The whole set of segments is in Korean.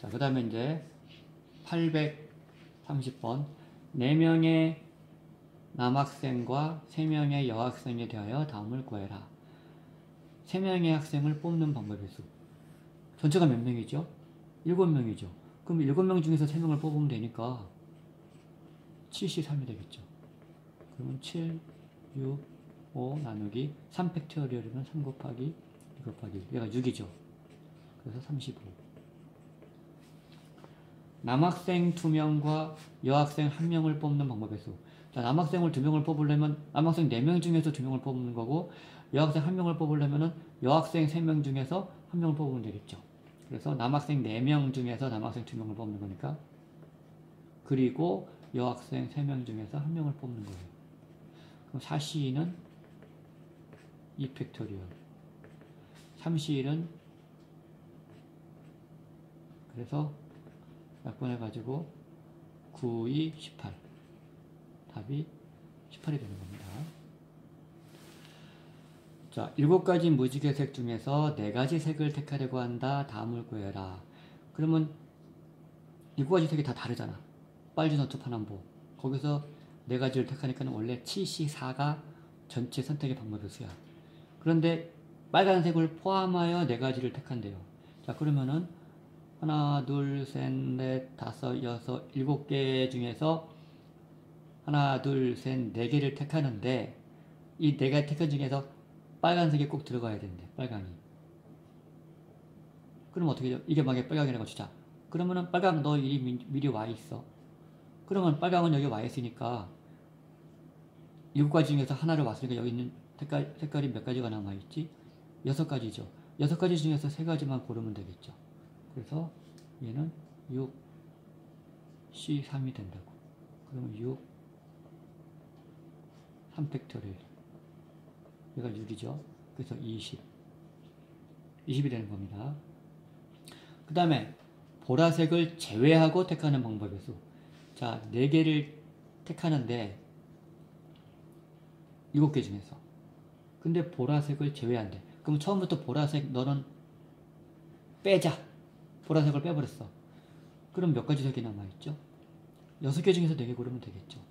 자, 그 다음에 이제 830번. 4명의 남학생과 3명의 여학생에 대하여 다음을 구해라. 3명의 학생을 뽑는 방법의 수. 전체가 몇 명이죠? 7명이죠. 그럼 7명 중에서 3명을 뽑으면 되니까 73이 되겠죠. 그러면 7, 6, 5 나누기 3팩토리얼이면 3 곱하기 2 곱하기 1. 얘가 6이죠. 그래서 35. 남학생 2명과 여학생 1명을 뽑는 방법의 수. 자, 남학생을 2명을 뽑으려면 남학생 4명 중에서 2명을 뽑는 거고, 여학생 1명을 뽑으려면 여학생 3명 중에서 1명을 뽑으면 되겠죠. 그래서 남학생 4명 중에서 남학생 2명을 뽑는 거니까, 그리고 여학생 3명 중에서 1명을 뽑는 거예요. 그럼 4C는 2팩토리얼, 3C는 그래서 약분해가지고 9, 2, 18. 답이 18이 되는 겁니다. 자, 7가지 무지개 색 중에서 4가지 색을 택하려고 한다. 다음을 구해라. 그러면 7가지 색이 다 다르잖아. 빨주, 노트, 파남보. 거기서 4가지를 택하니까 원래 7C4가 전체 선택의 방법의 수야. 그런데 빨간색을 포함하여 4가지를 택한대요. 자, 그러면은 하나, 둘, 셋, 넷, 다섯, 여섯, 7개 중에서 하나, 둘, 셋, 4개를 택하는데 이 4가지 택한 중에서 빨간색이 꼭 들어가야 되는데, 빨강이. 그럼 어떻게 되죠? 이게 만약에 빨강이라고 치자. 그러면은 빨강 너 미리 와 있어. 그러면 빨강은 여기 와 있으니까 7가지 중에서 하나를 왔으니까 여기 있는 색깔이 몇 가지가 남아있지? 6가지죠. 6가지 중에서 3가지만 고르면 되겠죠. 그래서 얘는 6, C3이 된다고. 그러면 6, 3팩토리얼. 얘가 6이죠. 그래서 20. 20이 되는 겁니다. 그 다음에 보라색을 제외하고 택하는 방법의 수. 자, 4개를 택하는데 7개 중에서. 근데 보라색을 제외한대. 그럼 처음부터 보라색 너는 빼자. 보라색을 빼버렸어. 그럼 몇 가지 색이 남아있죠? 6개 중에서 4개 고르면 되겠죠.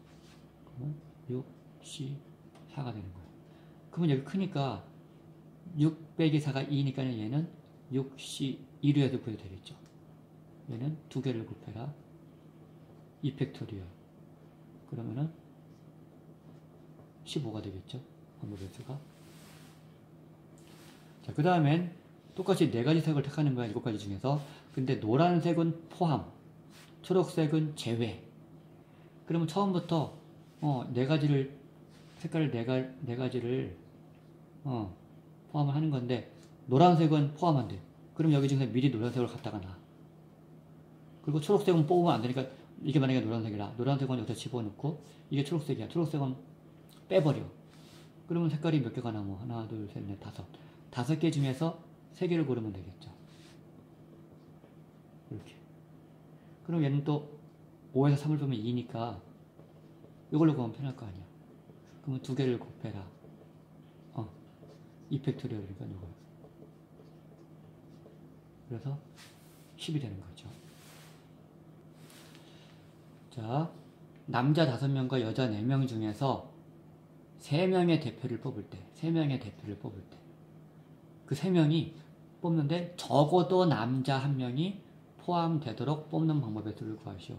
그러면 6, C, 4가 되는 거예요. 그러면 여기 크니까 6 빼기 4가 2니까 얘는 6C 2로 해도 구해도 되겠죠. 얘는 2개를 곱해라. 2팩토리얼. 그러면은 15가 되겠죠. 방법의 수가. 자, 그 다음엔 똑같이 4가지 색을 택하는 거야. 7가지 중에서. 근데 노란색은 포함, 초록색은 제외. 그러면 처음부터 4가지를 색깔을 4가지를 포함을 하는 건데 노란색은 포함 안 돼. 그럼 여기 중에서 미리 노란색을 갖다가 놔. 그리고 초록색은 뽑으면 안 되니까 이게 만약에 노란색이라 노란색은 여기다 집어넣고 이게 초록색이야. 초록색은 빼버려. 그러면 색깔이 몇 개가 남아? 하나, 둘, 셋, 넷, 다섯. 5개 중에서 3개를 고르면 되겠죠. 이렇게. 그럼 얘는 또 5에서 3을 보면 2니까 이걸로 보면 편할 거 아니야. 그러면 2개를 곱해라. 2팩토리얼이니까 이거. 그래서 10이 되는 거죠. 자, 남자 5명과 여자 4명 중에서 3명의 대표를 뽑을 때, 그 3명이 뽑는데 적어도 남자 1명이 포함되도록 뽑는 방법의 수를 구하시오.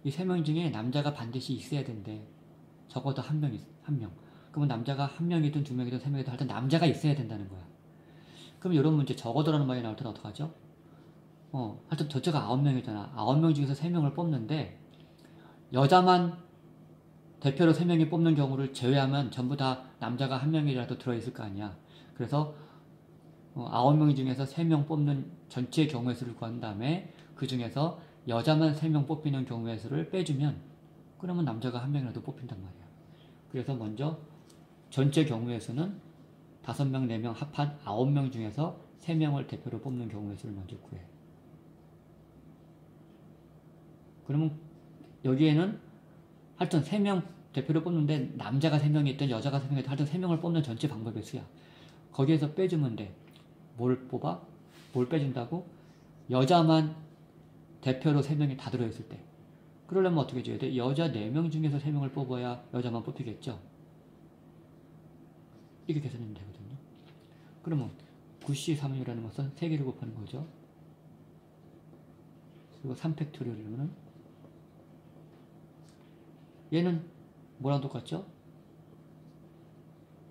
이 3명 중에 남자가 반드시 있어야 된대. 적어도 1명. 그러면 남자가 1명이든 2명이든 3명이든 하여튼 남자가 있어야 된다는 거야. 그럼 이런 문제 적어도라는 말이 나올 때는 어떡하죠? 하여튼 전체가 9명이잖아. 9명 중에서 3명을 뽑는데 여자만 대표로 3명이 뽑는 경우를 제외하면 전부 다 남자가 1명이라도 들어있을 거 아니야. 그래서 9명 중에서 3명 뽑는 전체 경우의 수를 구한 다음에 그 중에서 여자만 3명 뽑히는 경우의 수를 빼주면 그러면 남자가 1명이라도 뽑힌단 말이야. 그래서 먼저 전체 경우의 수는 5명, 4명 합한 9명 중에서 3명을 대표로 뽑는 경우의 수를 먼저 구해. 그러면 여기에는 하여튼 3명 대표로 뽑는데 남자가 3명이 있든 여자가 3명이 있든 하여튼 3명을 뽑는 전체 방법의 수야. 거기에서 빼주면 돼. 뭘 뽑아? 뭘 빼준다고? 여자만 대표로 3명이 다 들어있을 때. 그러려면 어떻게 줘야 돼? 여자 4명 중에서 3명을 뽑아야 여자만 뽑히겠죠? 이렇게 계산하면 되거든요. 그러면 9C3이라는 것은 3개를 곱하는 거죠. 그리고 3팩토리얼이면 얘는 뭐랑 똑같죠?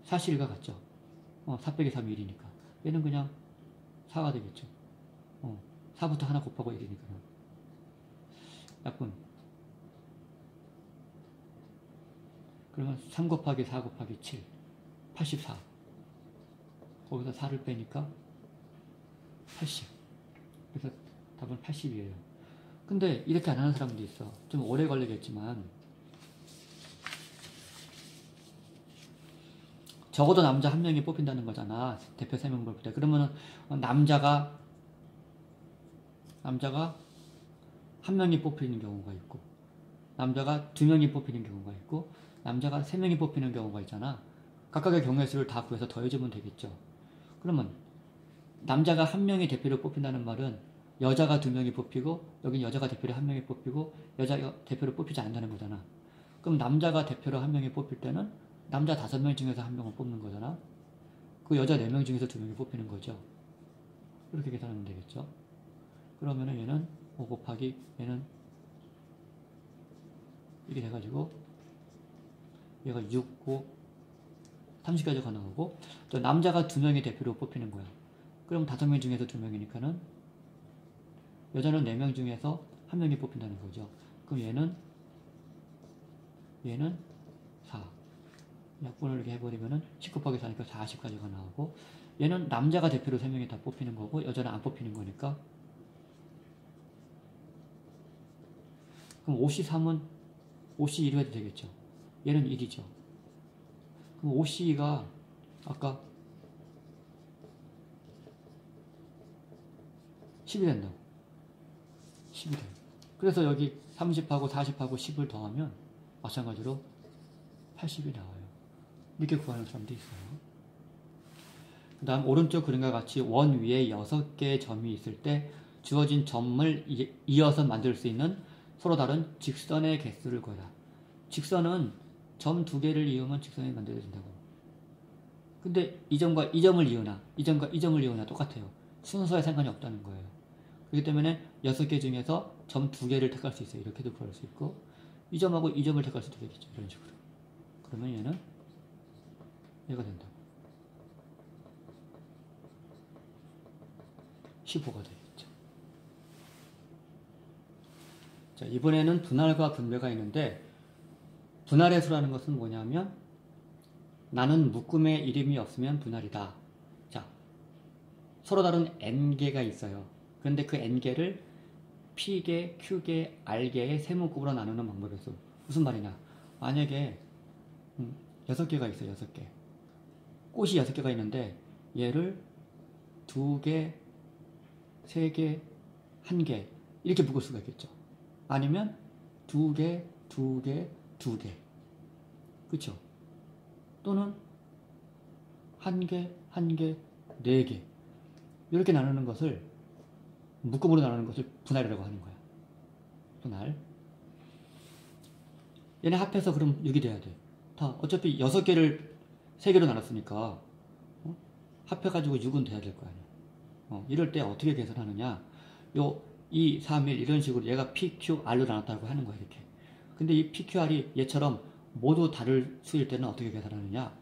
41과 같죠? 4 빼기 3이 1이니까. 얘는 그냥 4가 되겠죠. 4부터 하나 곱하고 1이니까. 약분. 그러면 3 곱하기 4 곱하기 7. 84. 거기서 4를 빼니까 80. 그래서 답은 80이에요. 근데 이렇게 안 하는 사람도 있어. 좀 오래 걸리겠지만 적어도 남자 1명이 뽑힌다는 거잖아. 대표 3명 뽑힐 때. 그러면은 남자가 1명이 뽑히는 경우가 있고, 남자가 2명이 뽑히는 경우가 있고, 남자가 3명이 뽑히는 경우가 있잖아. 각각의 경우의 수를 다 구해서 더해주면 되겠죠. 그러면 남자가 1명이 대표로 뽑힌다는 말은 여자가 2명이 뽑히고, 여긴 여자가 대표로 1명이 뽑히고, 여자가 대표로 뽑히지 않는다는 거잖아. 그럼 남자가 대표로 1명이 뽑힐 때는 남자 5명 중에서 1명을 뽑는 거잖아. 그 여자 4명 중에서 2명이 뽑히는 거죠. 이렇게 계산하면 되겠죠. 그러면은 얘는 5 곱하기 얘는 이게 돼가지고 얘가 6, 5, 30까지가 나오고, 또 남자가 2명이 대표로 뽑히는 거야. 그럼 5명 중에서 2명이니까는 여자는 4명 중에서 1명이 뽑힌다는 거죠. 그럼 얘는 4. 약분을 이렇게 해버리면은 10 곱하기 4니까 40까지가 나오고, 얘는 남자가 대표로 3명이 다 뽑히는 거고 여자는 안 뽑히는 거니까, 그럼 5C3은 5C1이 해도 되겠죠. 얘는 1이죠. 그럼 5C2가 아까 10이 된다고. 10이 돼요. 그래서 여기 30하고 40하고 10을 더하면 마찬가지로 80이 나와요. 이렇게 구하는 사람도 있어요. 그 다음 오른쪽 그림과 같이 원 위에 6개의 점이 있을 때 주어진 점을 이어서 만들 수 있는 서로 다른 직선의 개수를 구하라. 직선은 점 2개를 이으면 직선이 만들어진다고. 근데 이 점과 이 점을 이으나 이 점과 이 점을 이으나 똑같아요. 순서에 상관이 없다는 거예요. 그렇기 때문에 6개 중에서 점 2개를 택할 수 있어요. 이렇게도 구할 수 있고, 이 점하고 이 점을 택할 수도 되겠죠. 이런 식으로. 그러면 얘는 얘가 된다고. 15가 되겠죠. 자, 이번에는 분할과 분배가 있는데, 분할의 수라는 것은 뭐냐면 나는 묶음의 이름이 없으면 분할이다. 자, 서로 다른 n개가 있어요. 그런데 그 n개를 p개, q개, r개의 세문급으로 나누는 방법이었어. 무슨 말이냐? 만약에 6개가 있어요. 6개. 꽃이 6개가 있는데 얘를 2개, 3개, 1개 이렇게 묶을 수가 있겠죠. 아니면 2개, 2개, 2개. 그쵸? 또는 1개, 1개, 4개. 이렇게 나누는 것을, 묶음으로 나누는 것을 분할이라고 하는 거야. 분할. 얘네 합해서 그럼 6이 돼야 돼. 다 어차피 6개를 3개로 나눴으니까 합해가지고 6은 돼야 될 거 아니야. 이럴 때 어떻게 계산하느냐. 2, 3, 1 이런 식으로 얘가 P, Q, R로 나눴다고 하는 거야. 이렇게. 근데 이 P, Q, R이 얘처럼 모두 다를 수일 때는 어떻게 계산하느냐.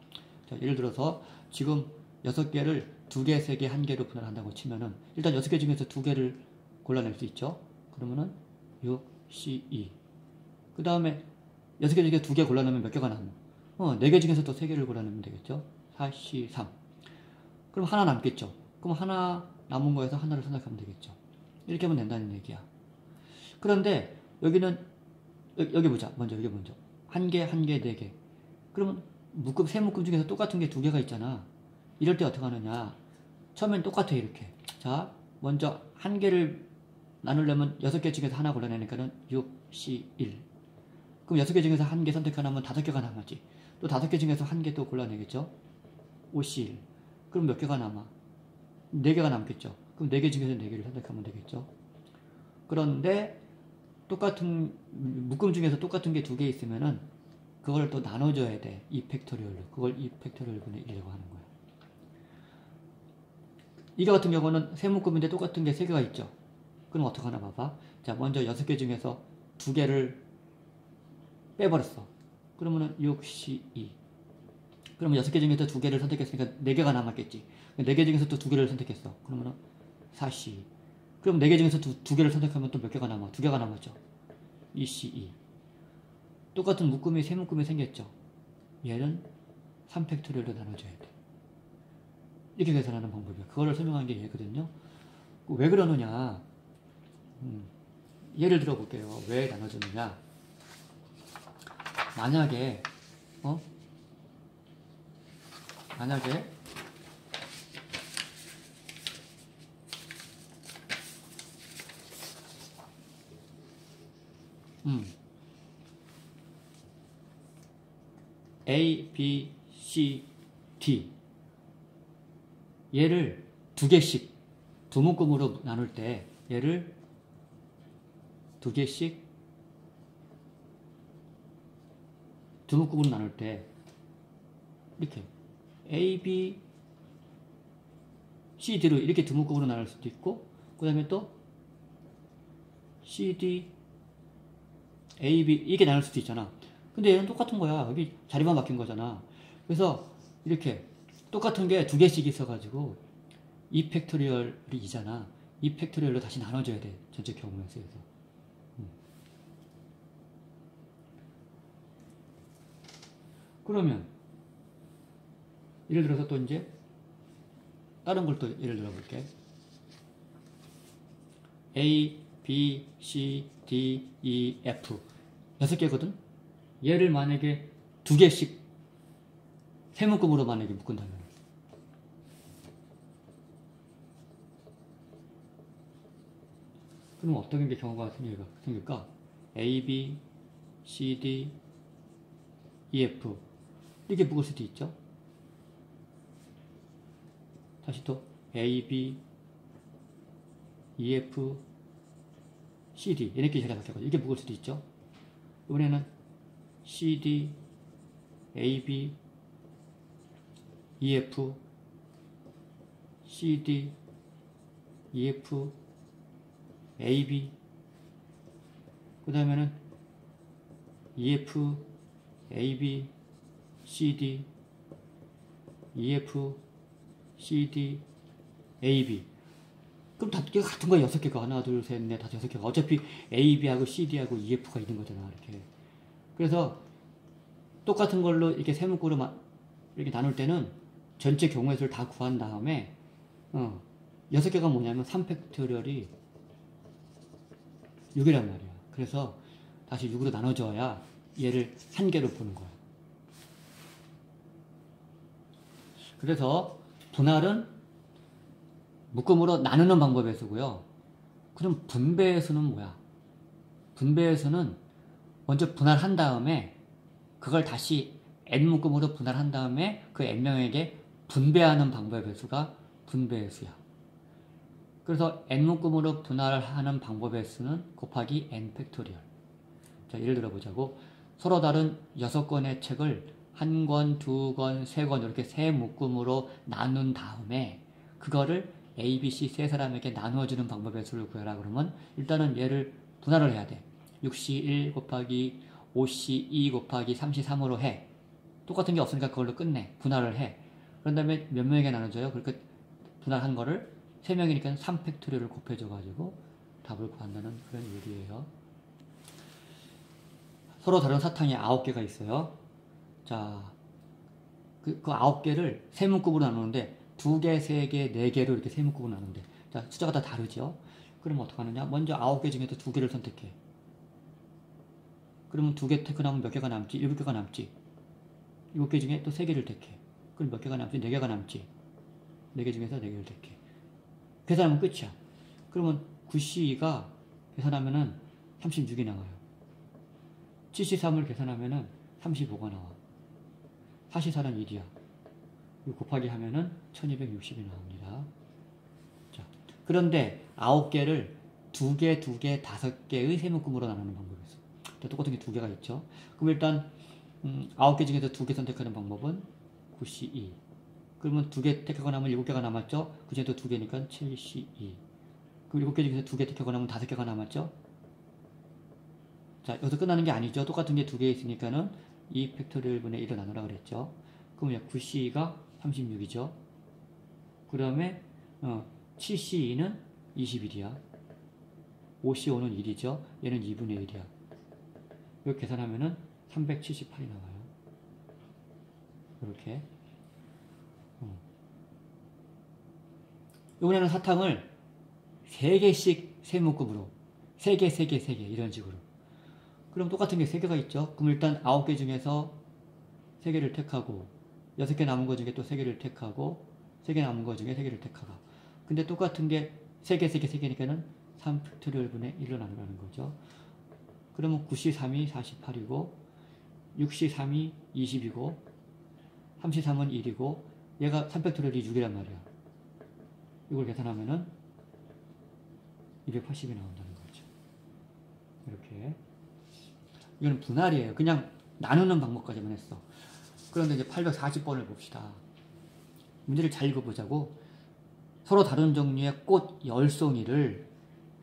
자, 예를 들어서 지금 6개를 2개, 3개, 1개로 분할한다고 치면은 일단 6개 중에서 2개를 골라낼 수 있죠. 그러면은 6, C, 2. 그 다음에 6개 중에 2개 골라내면 몇 개가 남아? 4개 중에서 또 3개를 골라내면 되겠죠. 4, C, 3. 그럼 하나 남겠죠. 그럼 하나 남은 거에서 하나를 선택하면 되겠죠. 이렇게 하면 된다는 얘기야. 그런데 여기는 여기 보자. 먼저 여기 먼저 1개, 1개, 4개. 그러면 묶음, 세 묶음 중에서 똑같은 게 2개가 있잖아. 이럴 때 어떻게 하느냐. 처음엔 똑같아 이렇게. 자, 먼저 1개를 나누려면 6개 중에서 하나 골라내니까는 6, C, 1. 그럼 6개 중에서 1개 선택하면 5개가 남았지. 또 5개 중에서 1개 또 골라내겠죠. 5, C, 1. 그럼 몇 개가 남아? 4개가 남겠죠. 그럼 4개 중에서 4개를 선택하면 되겠죠. 그런데 똑같은 묶음 중에서 똑같은 게 두 개 있으면은 그걸 또 나눠줘야 돼. 2팩토리얼로. 그걸 2팩토리얼 분의 1이라고 하는 거야. 이거 같은 경우는 세 묶음인데 똑같은 게 세 개가 있죠. 그럼 어떡하나 봐봐. 자, 먼저 6개 중에서 두 개를 빼버렸어. 그러면은 6, 2. 그러면 6개 중에서 두 개를 선택했으니까 4개가 남았겠지. 4개 중에서 또 두 개를 선택했어. 그러면은 4, 2. 그럼 4개 중에서 두 개를 선택하면 또 몇 개가 남아? 2개가 남았죠. 2, 2. 똑같은 묶음이 세 묶음이 생겼죠. 얘는 3팩토리얼로 나눠줘야 돼. 이렇게 계산하는 방법이야. 그거를 설명한 게 얘거든요. 왜 그러느냐. 예를 들어 볼게요. 왜 나눠주느냐. 만약에 A, B, C, D 얘를 두 개씩 두 묶음으로 나눌 때 얘를 두 개씩 두 묶음으로 나눌 때 이렇게 A, B, C, D로 이렇게 두 묶음으로 나눌 수도 있고 그 다음에 또 C, D, A, B 이렇게 나눌 수도 있잖아. 근데 얘는 똑같은 거야. 여기 자리만 바뀐 거잖아. 그래서 이렇게 똑같은 게 두 개씩 있어가지고 2팩토리얼이 2잖아. 2팩토리얼로 다시 나눠줘야 돼. 전체 경우에 쓰여서. 그러면 예를 들어서 또 이제 다른 걸 또 예를 들어 볼게. A, B, C, D, E, F 6개거든? 얘를 만약에 두 개씩 세 묶음으로 만약에 묶은다면 그럼 어떤 게 경우가 생길까? A, B, C, D, E, F 이렇게 묶을 수도 있죠. 다시 또 A, B, E, F, C, D 이렇게 자리가 바뀌어가지고 이렇게 묶을 수도 있죠. 이번에는 C, D, A, B, E, F, C, D, E, F, A, B 그 다음에는 E, F, A, B, C, D, E, F, C, D, A, B 그럼 다 같은 거야. 6개가 하나, 둘, 셋, 넷, 다섯, 6개가 어차피 A, B하고 C, D하고 E, F가 있는 거잖아. 이렇게 그래서 똑같은 걸로 이렇게 세 묶음으로 이렇게 나눌 때는 전체 경우의 수를 다 구한 다음에 6개가 뭐냐면 3팩토리얼이 6이란 말이야. 그래서 다시 6으로 나눠줘야 얘를 한 개로 보는 거야. 그래서 분할은 묶음으로 나누는 방법에 쓰고요. 그럼 분배의 수는 뭐야? 분배의 수는 먼저 분할한 다음에 그걸 다시 n묶음으로 분할한 다음에 그 n명에게 분배하는 방법의 수가 분배의 수야. 그래서 n묶음으로 분할하는 방법의 수는 곱하기 n팩토리얼. 자, 예를 들어 보자고. 서로 다른 6권의 책을 1권, 2권, 3권 이렇게 세 묶음으로 나눈 다음에 그거를 A, B, C 세 사람에게 나누어주는 방법의 수를 구해라 그러면 일단은 얘를 분할을 해야 돼. 6C 1 곱하기 5C 2 곱하기 3C 3으로 해. 똑같은 게 없으니까 그걸로 끝내. 분할을 해. 그런 다음에 몇 명에게 나눠줘요? 그렇게 분할한 거를 3명이니까 3팩토리얼을 곱해줘가지고 답을 구한다는 그런 얘기예요. 서로 다른 사탕이 9개가 있어요. 자, 그 9개를 세 묶음으로 나누는데 2개, 3개, 4개로 이렇게 세 묶음으로 나누는데 자, 숫자가 다 다르죠? 그럼 어떡하느냐? 먼저 9개 중에서 2개를 선택해. 그러면 2개 택하면 몇 개가 남지? 7개가 남지. 7개 중에 또 3개를 택해. 그럼 몇 개가 남지? 4개가 남지. 4개 중에서 4개를 택해. 계산하면 끝이야. 그러면 9C2가 계산하면은 36이 나와요. 7C3을 계산하면은 35가 나와. 4C4는 1이야. 곱하기 하면은 1260이 나옵니다. 자, 그런데 9개를 두 개, 두 개, 다섯 개의 세묶음으로 나누는 방법이 있어. 똑같은 게 두 개가 있죠. 그럼 일단 9개 중에서 두 개 선택하는 방법은 9C2. 그러면 두 개 택하고 나면 7개가 남았죠. 그 중에 또 두 개니까 7C2. 그럼 7개 중에서 두 개 택하고 나면 5개가 남았죠. 자, 여기서 끝나는 게 아니죠. 똑같은 게 두 개 있으니까는 2 팩토리얼 분의 1을 나누라 그랬죠. 그럼 9C2가 36이죠. 그 다음에 7C2는 21이야. 5C5는 1이죠. 얘는 2분의 1이야. 이렇게 계산하면은 378이 나와요. 이렇게. 이번에는 사탕을 3개씩 세묶음으로 3개, 3개, 3개 이런 식으로. 그럼 똑같은 게 3개가 있죠. 그럼 일단 9개 중에서 3개를 택하고 6개 남은 거 중에 또 3개를 택하고 3개 남은 거 중에 3개를 택하고. 근데 똑같은 게 3개, 3개, 3개니까는 3팩토리얼 분의 1로 나누라는 거죠. 그러면 9C3이 48이고 6C3이 20이고 3C3은 1이고 얘가 3팩토리얼이 6이란 말이야. 이걸 계산하면은 280이 나온다는 거죠. 이렇게. 이거는 분할이에요. 그냥 나누는 방법까지만 했어. 그런데 이제 840번을 봅시다. 문제를 잘 읽어보자고. 서로 다른 종류의 꽃 10송이를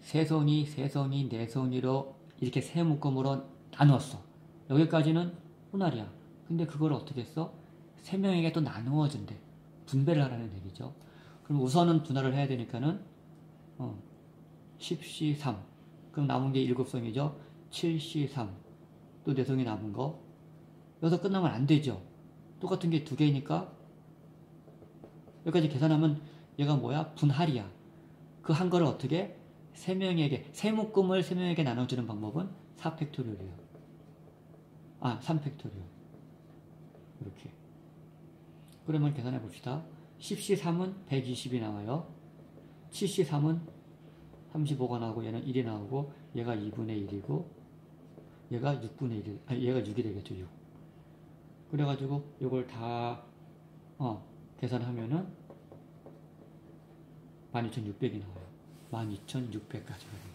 3송이, 3송이, 4송이로 이렇게 세 묶음으로 나누었어. 여기까지는 분할이야. 근데 그걸 어떻게 했어? 3명에게 또 나누어준대. 분배를 하라는 얘기죠. 그럼 우선은 분할을 해야 되니까는 10C3. 그럼 남은 게 7송이죠. 7C3. 또 4송이 남은 거. 여기서 끝나면 안 되죠. 똑같은 게 2개니까 여기까지 계산하면 얘가 뭐야? 분할이야. 그 한 거를 어떻게? 3명에게, 세묶음을 3명에게 나눠주는 방법은 4팩토리얼이에요. 3팩토리얼. 이렇게. 그러면 계산해 봅시다. 10C3은 120이 나와요. 7C3은 35가 나오고 얘는 1이 나오고 얘가 2분의 1이고 얘가 6분의 1, 얘가 6이 되겠죠. 6. 그래가지고 이걸 다 계산하면은 12,600이 나와요. 12,600까지가.